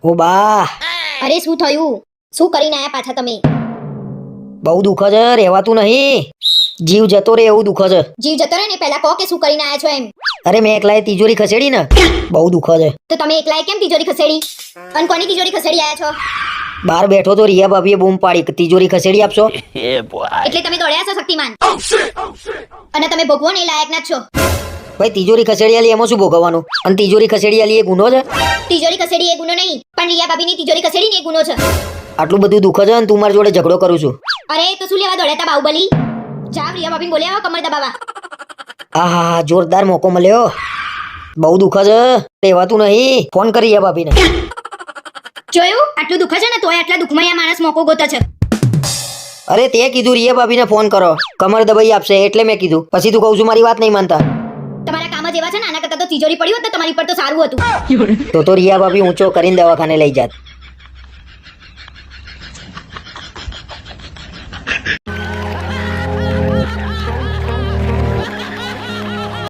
ઓ બા, અરે શું થયું? શું કરીને આયા પાછા તમે? બહુ દુઃખ છે, રહેવાતું નહીં. જીવ જતો રે એવું દુઃખ છે. જીવ જતો રહે ને પહેલા કહો કે શું કરીને આયા છો એમ. અરે મેં એકલાએ તિજોરી ખસેડી ને, બહુ દુઃખ છે. તો તમે એકલાએ કેમ તિજોરી ખસેડી? અને કોની તિજોરી ખસેડી આયા છો? બહાર બેઠો તો રિયા ભાભીએ બૂમ પાડી કે તિજોરી ખસેડી આપશો. એટલે તમે દોડ્યા છો શક્તિમાન? અને તમે ભોગવો ને એ લાયક ના જ છો. ભાઈ તિજોરી ખસેડી આલી એમાં શું ભોગવવાનું? અને તિજોરી ખસેડી આલી એ ગુનો છે? તિજોરી ખસેડી એ ગુનો નહીં, પણ રિયા ભાભીની તિજોરી ખસેડી ને એ ગુનો છે. આટલું બધું દુઃખ છે અને તું મારી જોડે ઝઘડો કરું છું. અરે તો શું લેવા દોડ્યા તા બાહુબલી? જાવ રિયા ભાભીને બોલ્યા આવો કમર દબાવા. આહા, જોરદાર મોકો મળ્યો. બહુ દુઃખ છે, રહેવાતું નહીં. ફોન કરી રિયા ભાભીને. જોયું? આટલું દુઃખ છે ને તોય આટલા દુઃખમાં આ માણસ મોકો ગોતે છે. અરે તે કીધું રિયા ભાભીને ફોન કરો, કમર દબાઈ આપશે એટલે મેં કીધું. પછી તું કહું છું મારી વાત નહીં માનતા. તમારા કામ જ એવા છે ને, આના કરતા તો તિજોરી પડી હોત ને તમારી પર તો સારું હતું. તો રિયા ભાભી ઊંચો કરીને દવાખાને લઈ જાત.